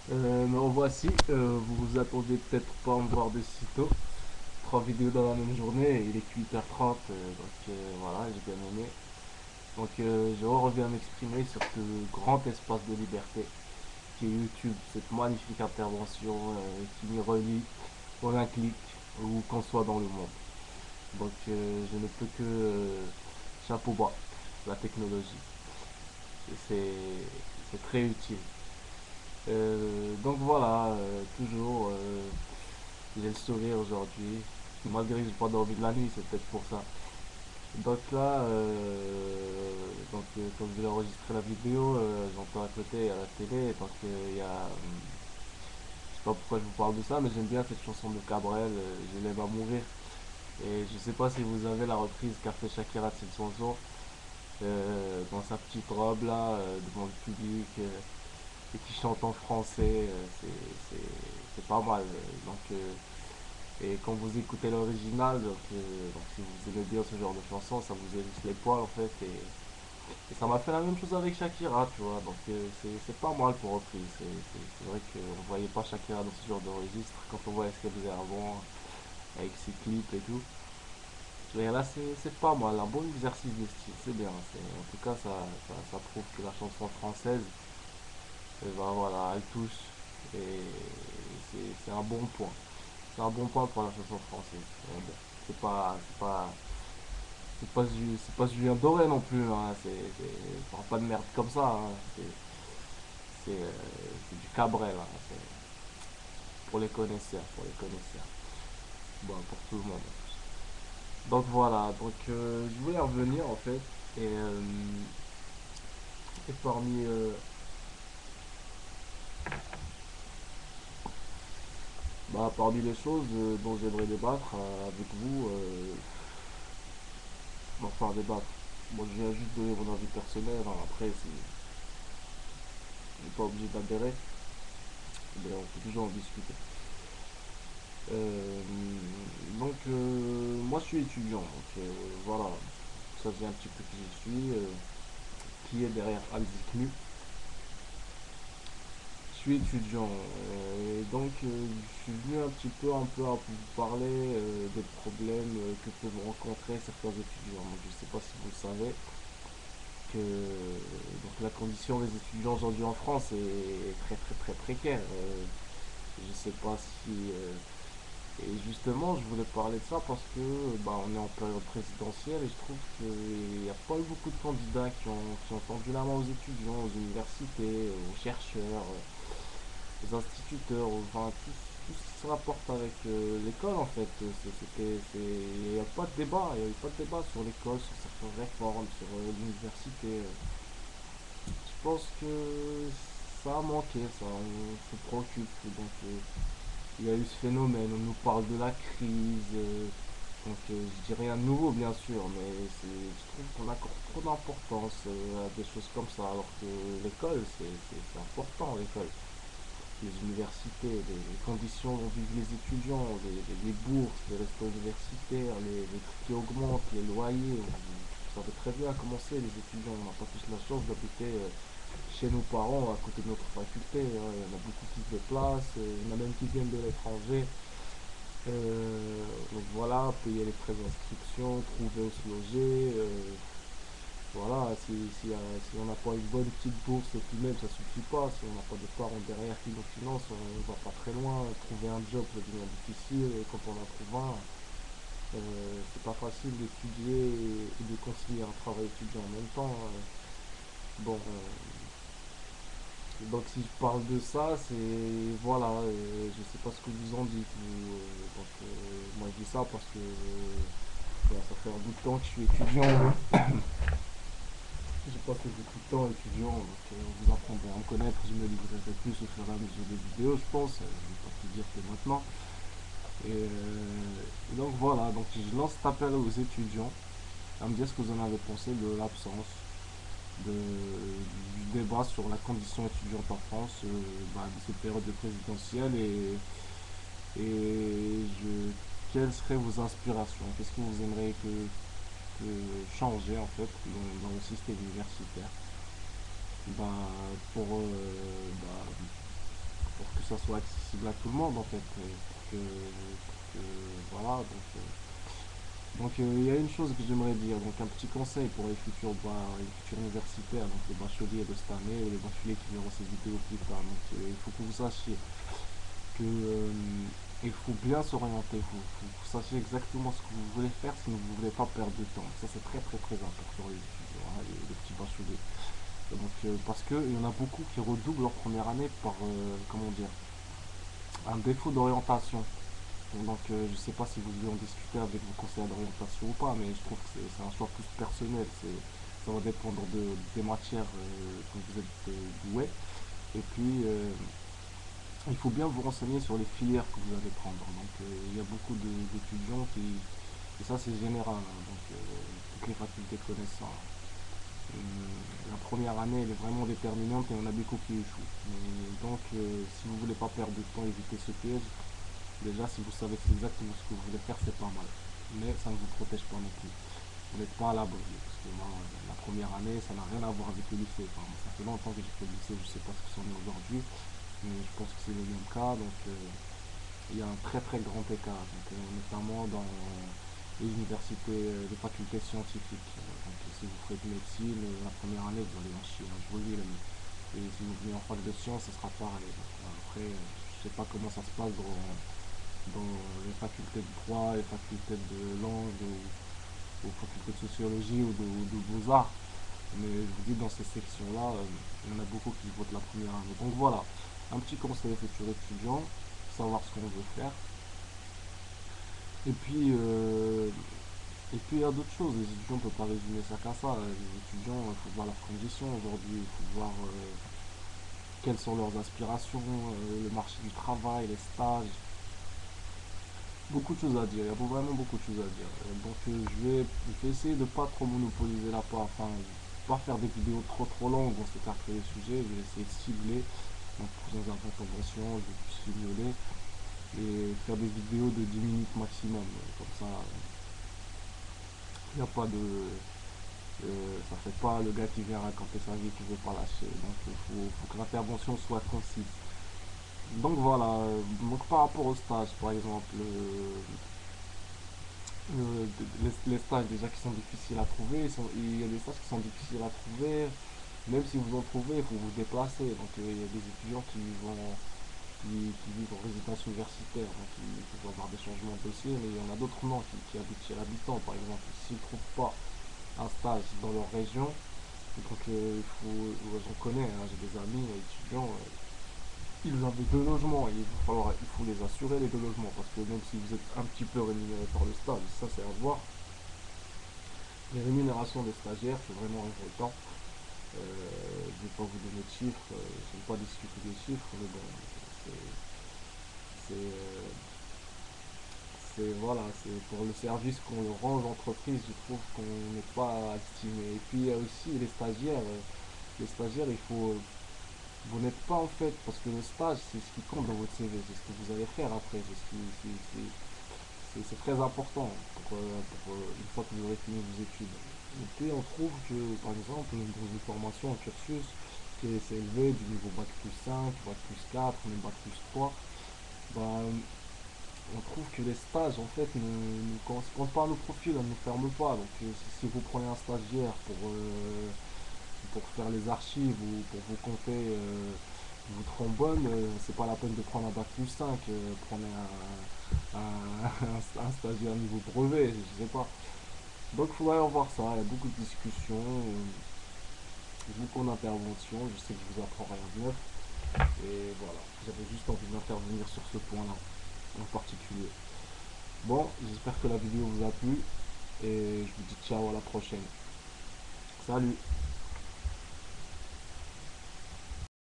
Me revoici. Vous vous attendez peut-être pas à me voir de sitôt. Trois vidéos dans la même journée, il est 8h30, voilà, j'ai bien aimé. Je reviens m'exprimer sur ce grand espace de liberté qui est YouTube, cette magnifique intervention qui nous relie en un clic où qu'on soit dans le monde. Je ne peux que chapeau bas, la technologie. C'est c'est très utile. Toujours j'ai le sourire aujourd'hui. Malgré que j'ai pas dormi de la nuit, c'est peut-être pour ça. Quand je vais enregistrer la vidéo, j'entends à côté, il y a la télé, il y a... Je sais pas pourquoi je vous parle de ça, mais j'aime bien cette chanson de Cabrel, Je lève à mourir. Et je sais pas si vous avez la reprise qu'a fait Shakira de cette chanson, dans sa petite robe là, devant le public, et qui chante en français, c'est pas mal. Et quand vous écoutez l'original, si vous aimez bien ce genre de chanson, ça vous hérisse les poils en fait. Et ça m'a fait la même chose avec Shakira, tu vois. C'est pas mal pour reprise. C'est vrai qu'on voyait pas Shakira dans ce genre de registre quand on voyait ce qu'elle faisait avant, avec ses clips et tout. Et là, c'est pas mal, un bon exercice de style, c'est bien. En tout cas, ça prouve que la chanson française, voilà, elle touche. Et c'est un bon point. C'est un bon point pour la chanson française. Bon, c'est pas Julien Doré non plus. Hein. Parle pas de merde comme ça. Hein. C'est du Cabrel. Hein. C'est pour les connaisseurs, pour les connaisseurs. Bon, pour tout le monde. Je voulais revenir en fait. Et, euh, et parmi les choses dont j'aimerais débattre avec vous, enfin débattre. Bon, je viens juste donner mon avis personnel. Hein. Après, on n'est pas obligé d'adhérer, mais on peut toujours en discuter. Euh, Moi, je suis étudiant. Voilà, ça faisait un petit peu qui je suis, qui est derrière Alziknu. Je suis étudiant je suis venu un peu à vous parler des problèmes que peuvent rencontrer certains étudiants. Donc, je ne sais pas si vous le savez que la condition des étudiants aujourd'hui en France est très très très précaire. Je ne sais pas si Et justement, je voulais parler de ça parce que on est en période présidentielle et je trouve qu'il n'y a pas eu beaucoup de candidats qui ont tendu la main aux étudiants, aux universités, aux chercheurs, aux instituteurs, enfin tout ce qui se rapporte avec l'école en fait. Il n'y a pas de débat, il n'y a eu pas de débat sur l'école, sur certaines réformes, sur l'université. Je pense que ça a manqué, ça, on se préoccupe. Il y a eu ce phénomène, on nous parle de la crise, je dis rien de nouveau bien sûr, mais je trouve qu'on accorde trop d'importance à des choses comme ça, alors que l'école, c'est important, l'école. Les universités, les conditions dont vivent les étudiants, les bourses, les restos universitaires, les trucs qui augmentent, les loyers, vous savez très bien comment c'est les étudiants, on n'a pas tous la chance d'habiter chez nos parents à côté de notre faculté. Hein. Il y en a beaucoup qui se déplacent, il y en a même qui viennent de l'étranger. Voilà, payer les frais d'inscription, trouver où se loger. Voilà, si on n'a pas une bonne petite bourse et puis même ça suffit pas, si on n'a pas de parents derrière qui nous financent, on va pas très loin. Trouver un job ça devient difficile et quand on en trouve un, c'est pas facile d'étudier et de concilier un travail étudiant en même temps. Bon, donc si je parle de ça, c'est voilà, je sais pas ce que vous en dites. Moi je dis ça parce que ça fait un bout de temps que je suis étudiant. J'ai passé beaucoup de temps étudiant, vous apprendrez à me connaître, je me livrerai plus au fur et à mesure des vidéos, je pense. Je vais pas tout dire que maintenant. Et donc voilà, donc je lance cet appel aux étudiants à me dire ce que vous en avez pensé de l'absence du débat sur la condition étudiante en France de cette période de présidentielle et quelles seraient vos inspirations. Qu'est-ce que vous aimeriez que changer en fait dans le système universitaire bah, pour, euh, bah, ça soit accessible à tout le monde en fait, voilà, il y a une chose que j'aimerais dire, donc un petit conseil pour les futurs universitaires, donc les bacheliers de cette année ou les bacheliers qui verront ces vidéos plus tard. Donc il faut que vous sachiez que il faut bien s'orienter, vous sachiez exactement ce que vous voulez faire si vous ne voulez pas perdre de temps. Ça c'est très très très important pour les étudiants, hein, les petits bacheliers. Parce qu'il y en a beaucoup qui redoublent leur première année par, comment dire, un défaut d'orientation. Je ne sais pas si vous voulez en discuter avec vos conseillers d'orientation ou pas, mais je trouve que c'est un choix plus personnel. Ça va dépendre des matières que vous êtes doué. Et puis, il faut bien vous renseigner sur les filières que vous allez prendre. Il y a beaucoup d'étudiants et ça c'est général, hein, toutes les facultés connaissent ça. La première année elle est vraiment déterminante et on a beaucoup qui échouent. Si vous voulez pas perdre de temps, éviter ce piège, déjà si vous savez exactement ce que vous voulez faire, c'est pas mal. Mais ça ne vous protège pas non plus. Vous n'êtes pas à l'abri. Parce que moi, la première année, ça n'a rien à voir avec le lycée. Enfin, ça fait longtemps que j'ai fait le lycée, je ne sais pas ce que c'en est aujourd'hui, mais je pense que c'est le même cas. Il y a un très très grand écart, notamment dans les universités, les facultés scientifiques. Si vous faites médecine, la première année, vous allez en chier, hein, je vous le dis. Et si vous venez en fac de sciences, ça sera pareil. Après, je ne sais pas comment ça se passe dans les facultés de droit, les facultés de langue, aux facultés de sociologie ou de beaux-arts. Mais je vous dis, dans ces sections-là, il y en a beaucoup qui votent la première année. Donc voilà, un petit conseil aux futurs étudiants, savoir ce qu'on veut faire. Et puis, euh, et puis il y a d'autres choses, les étudiants ne peuvent pas résumer ça qu'à ça. Les étudiants, il faut voir leurs conditions aujourd'hui, il faut voir quelles sont leurs aspirations, le marché du travail, les stages. Beaucoup de choses à dire, il y a vraiment beaucoup de choses à dire. Je vais essayer de ne pas trop monopoliser la part, enfin, pas faire des vidéos trop trop longues, on s'écarterait les sujets, je vais essayer de cibler, donc dans une intervention, je vais plus cibler et faire des vidéos de 10 minutes maximum. Comme ça, il n'y a pas de. Ça fait pas le gars qui vient raconter sa vie qui veut pas lâcher. Donc faut que l'intervention soit concise. Donc voilà, donc par rapport au stage par exemple, les stages déjà qui sont difficiles à trouver, il y a des stages qui sont difficiles à trouver, même si vous en trouvez, il faut vous déplacer. Il y a des étudiants qui vivent en résidence universitaire, qui vont avoir des changements de dossier, mais il y en a d'autres non, qui habitent chez l'habitant par exemple. S'ils ne trouvent pas un stage dans leur région, j'en connais, hein, j'ai des amis étudiants, ils avaient deux logements, et il faut les assurer les deux logements, parce que même si vous êtes un petit peu rémunéré par le stage, ça c'est à voir. Les rémunérations des stagiaires, c'est vraiment révoltant. Je ne vais pas vous donner de chiffres, je ne vais pas discuter des chiffres, mais bon, c'est, euh, voilà, c'est pour le service qu'on leur rend aux entreprises, je trouve qu'on n'est pas estimé. Et puis il y a aussi les stagiaires. Les stagiaires, vous n'êtes pas en fait, parce que le stage, c'est ce qui compte dans votre CV, c'est ce que vous allez faire après, c'est très important une fois que vous aurez fini vos études. Et puis on trouve que, par exemple, dans une formation, un cursus qui est élevé du niveau bac plus 5, bac plus 4, même bac plus 3, ben, on trouve que les stages en fait ne correspondent pas à nos profils, elles ne nous ferment pas. Si vous prenez un stagiaire pour faire les archives ou pour vous compter vos trombones, c'est pas la peine de prendre un bac plus 5, prenez un stagiaire niveau brevet, je sais pas. Donc il faudrait revoir ça, il y a beaucoup de discussions, beaucoup d'interventions, je sais que je vous apprends rien de neuf, et voilà, j'avais juste envie d'intervenir sur ce point-là en particulier. Bon, j'espère que la vidéo vous a plu, et je vous dis ciao à la prochaine. Salut!